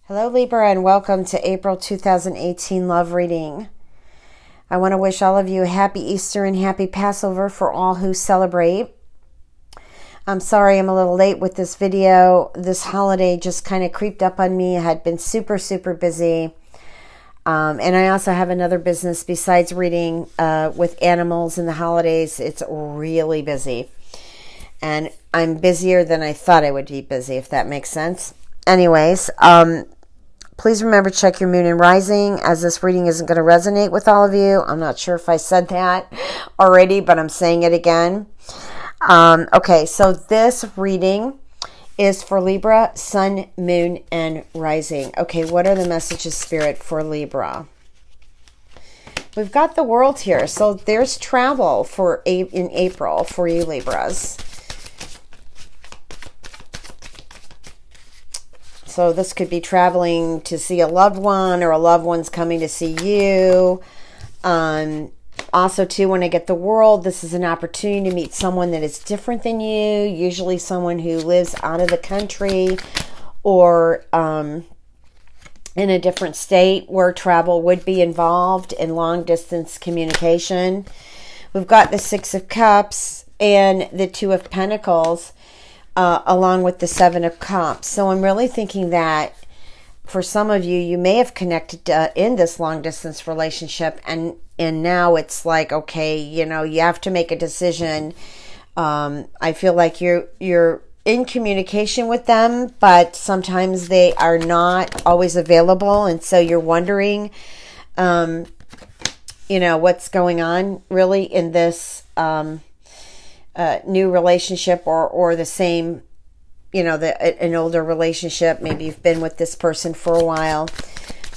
Hello Libra, and welcome to April 2018 love reading. I want to wish all of you a happy Easter and happy Passover for all who celebrate. I'm sorry I'm a little late with this video. This holiday just kind of creeped up on me. I had been super busy. And I also have another business besides reading with animals in the holidays. It's really busy. And I'm busier than I thought I would be busy, if that makes sense. Anyways, please remember to check your moon and rising, as this reading isn't going to resonate with all of you. I'm not sure if I said that already, but I'm saying it again. Okay, so this reading is for Libra, Sun, Moon, and Rising. Okay, what are the messages, Spirit, for Libra? We've got the World here. So there's travel in April for you, Libras. So this could be traveling to see a loved one, or a loved one's coming to see you. Also, too, when I get the World, this is an opportunity to meet someone that is different than you, usually someone who lives out of the country or in a different state where travel would be involved in long-distance communication. We've got the Six of Cups and the Two of Pentacles, along with the Seven of Cups. So I'm really thinking that for some of you, you may have connected in this long-distance relationship, and now it's like, okay, you know, you have to make a decision. I feel like you're in communication with them, but sometimes they are not always available, and so you're wondering, you know, what's going on really in this new relationship, or the same, you know, an older relationship. Maybe you've been with this person for a while.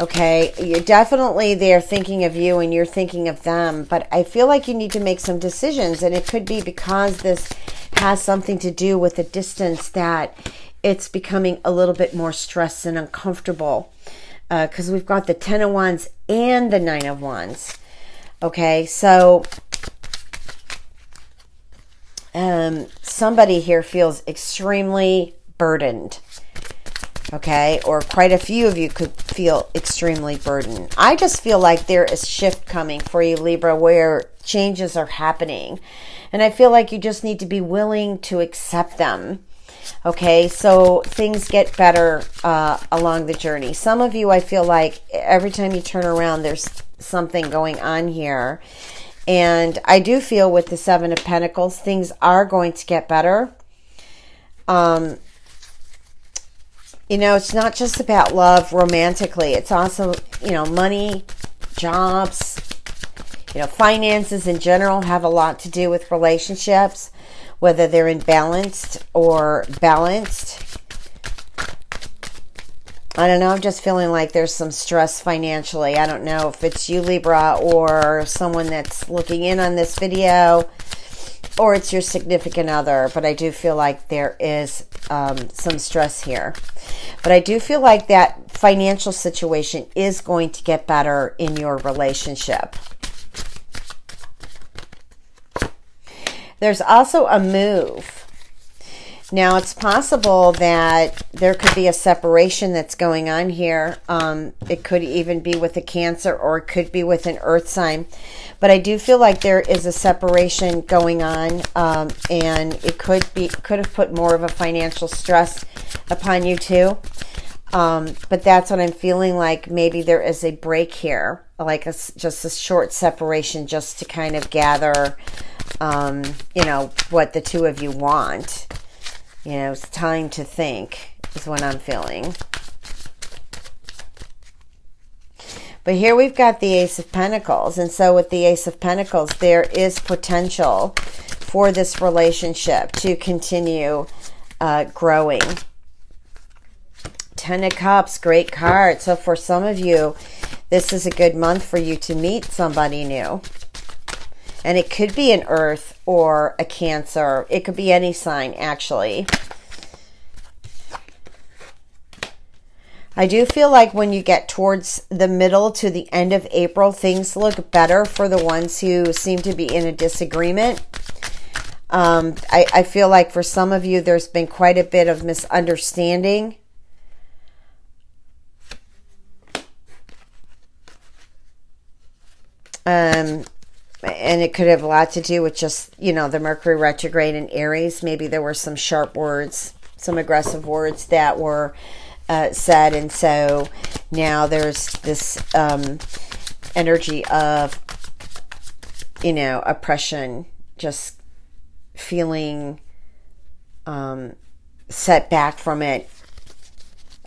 Okay, you're definitely, they're thinking of you and you're thinking of them, but I feel like you need to make some decisions, and it could be because this has something to do with the distance that it's becoming a little bit more stressed and uncomfortable, because we've got the Ten of Wands and the Nine of Wands. Okay, so somebody here feels extremely burdened. Okay, or quite a few of you could feel extremely burdened. I just feel like there is shift coming for you, Libra, where changes are happening. And I feel like you just need to be willing to accept them. Okay, so things get better along the journey. Some of you, I feel like every time you turn around, there's something going on here. And I do feel with the Seven of Pentacles, things are going to get better. You know, it's not just about love romantically. It's also, you know, money, jobs, you know, finances in general have a lot to do with relationships, whether they're imbalanced or balanced. I don't know. I'm just feeling like there's some stress financially. I don't know if it's you, Libra, or someone that's looking in on this video, or it's your significant other, but I do feel like there is some stress here. But I do feel like that financial situation is going to get better in your relationship. There's also a move. Now, it's possible that there could be a separation that's going on here. It could even be with a Cancer, or it could be with an Earth sign. But I do feel like there is a separation going on, and it could have put more of a financial stress upon you too. But that's what I'm feeling like. Maybe there is a break here, like just a short separation, just to kind of gather, you know, what the two of you want. You know, it's time to think is what I'm feeling. But here we've got the Ace of Pentacles. And so with the Ace of Pentacles, there is potential for this relationship to continue growing. Ten of Cups, great card. So for some of you, this is a good month for you to meet somebody new. And it could be an Earth or a Cancer. It could be any sign, actually. I do feel like when you get towards the middle to the end of April, things look better for the ones who seem to be in a disagreement. I feel like for some of you, there's been quite a bit of misunderstanding. And it could have a lot to do with just, you know, the Mercury retrograde in Aries. Maybe there were some sharp words, some aggressive words that were said. And so now there's this energy of, you know, oppression, just feeling set back from it,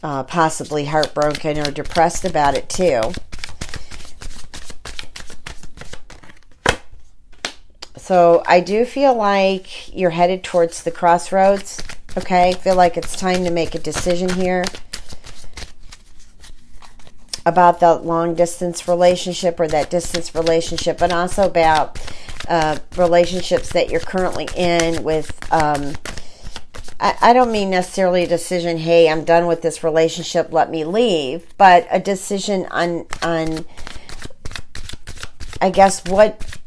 possibly heartbroken or depressed about it too. So I do feel like you're headed towards the crossroads. Okay, I feel like it's time to make a decision here about the long distance relationship or that distance relationship, and also about relationships that you're currently in with. I don't mean necessarily a decision, hey, I'm done with this relationship, let me leave, but a decision on I guess, what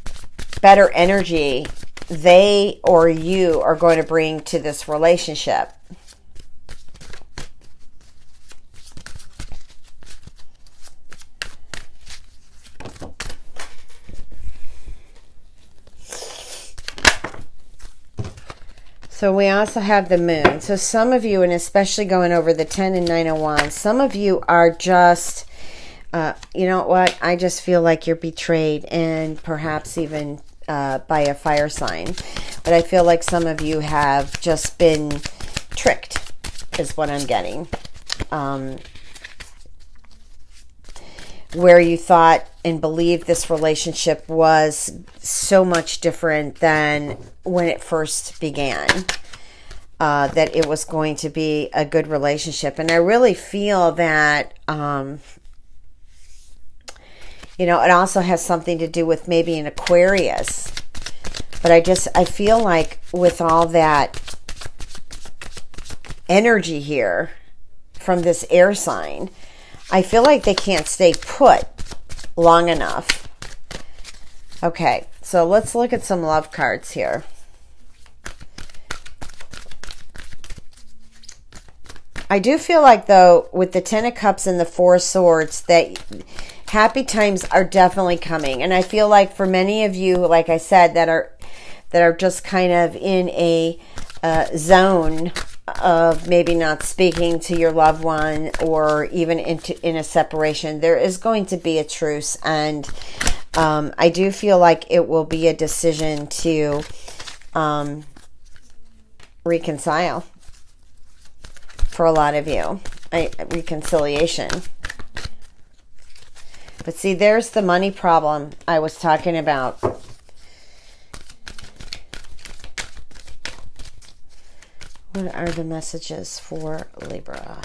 better energy they or you are going to bring to this relationship. So we also have the moon. So some of you, and especially going over the 10 and 9 of Wands, some of you are just, you know what, I just feel like you're betrayed, and perhaps even by a fire sign. But I feel like some of you have just been tricked, is what I'm getting. Where you thought and believed this relationship was so much different than when it first began. That it was going to be a good relationship. And I really feel that, you know, it also has something to do with maybe an Aquarius. But I feel like with all that energy here from this air sign, I feel like they can't stay put long enough. Okay, so let's look at some love cards here. I do feel like, though, with the 10 of Cups and the 4 of Swords, that happy times are definitely coming. And I feel like for many of you, like I said, that are just kind of in a zone of maybe not speaking to your loved one, or even in a separation, there is going to be a truce. And I do feel like it will be a decision to reconcile for a lot of you. Reconciliation. But see, there's the money problem I was talking about. What are the messages for Libra?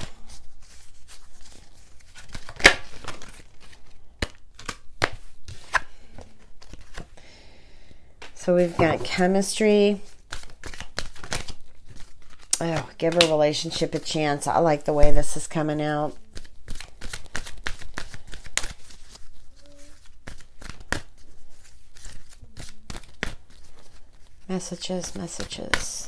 So we've got chemistry. Oh, give a relationship a chance. I like the way this is coming out. Messages.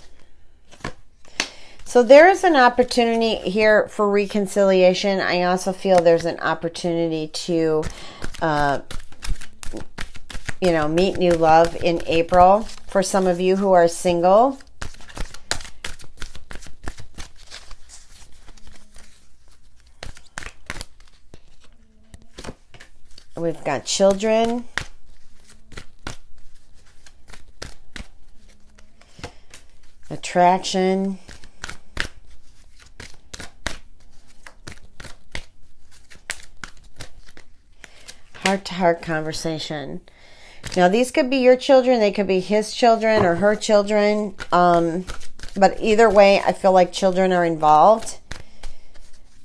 So there is an opportunity here for reconciliation. I also feel there's an opportunity to, you know, meet new love in April. For some of you who are single, we've got children. Attraction. Heart-to-heart conversation. Now, these could be your children. They could be his children or her children. But either way, I feel like children are involved.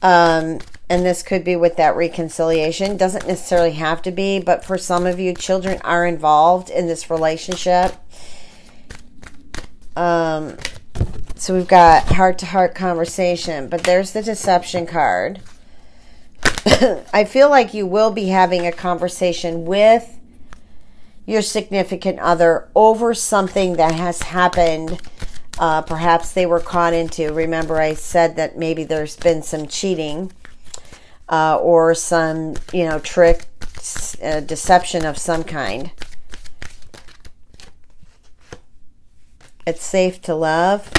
And this could be with that reconciliation. Doesn't necessarily have to be, but for some of you, children are involved in this relationship. So we've got heart-to-heart conversation, but there's the deception card. I feel like you will be having a conversation with your significant other over something that has happened. Perhaps they were caught into. Remember, I said that maybe there's been some cheating or some, you know, tricks deception of some kind. It's safe to love.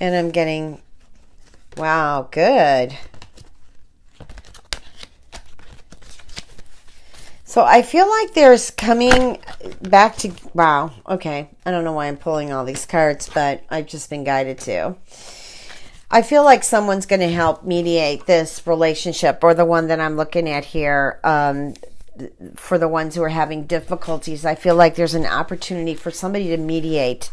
And I'm getting, wow, good. So I feel like there's coming back to, wow, okay. I don't know why I'm pulling all these cards, but I've just been guided to. I feel like someone's going to help mediate this relationship, or the one that I'm looking at here. For the ones who are having difficulties, I feel like there's an opportunity for somebody to mediate,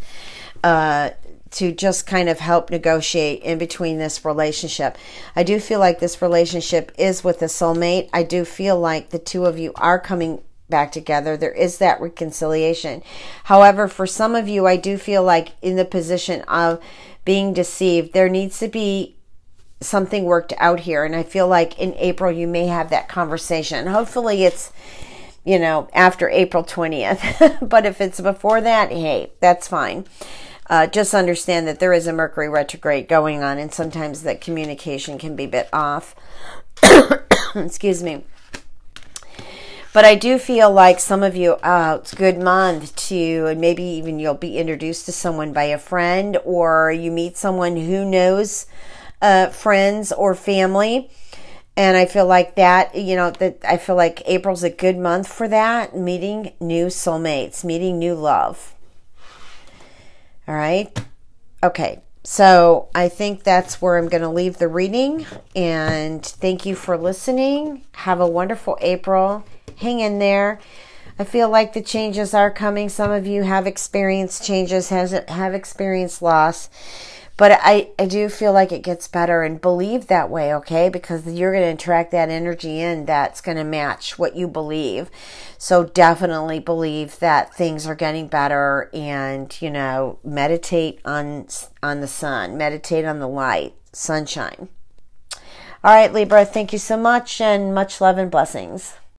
to just kind of help negotiate in between this relationship. I do feel like this relationship is with a soulmate. I do feel like the two of you are coming back together. There is that reconciliation. However, for some of you, I do feel like in the position of being deceived, there needs to be something worked out here. And I feel like in April, you may have that conversation. Hopefully it's, you know, after April 20th. But if it's before that, hey, that's fine. Just understand that there is a Mercury retrograde going on, and sometimes that communication can be a bit off. Excuse me. But I do feel like some of you, it's a good month to, and maybe even you'll be introduced to someone by a friend, or you meet someone who knows friends or family. And I feel like that, you know, that I feel like April's a good month for that, meeting new soulmates, meeting new love. All right. Okay. So I think that's where I'm going to leave the reading. And thank you for listening. Have a wonderful April. Hang in there. I feel like the changes are coming. Some of you have experienced changes, have experienced loss. But I do feel like it gets better, and believe that way, okay? Because you're going to attract that energy in that's going to match what you believe. So definitely believe that things are getting better, and, you know, meditate on the sun. Meditate on the light, sunshine. All right, Libra, thank you so much, and much love and blessings.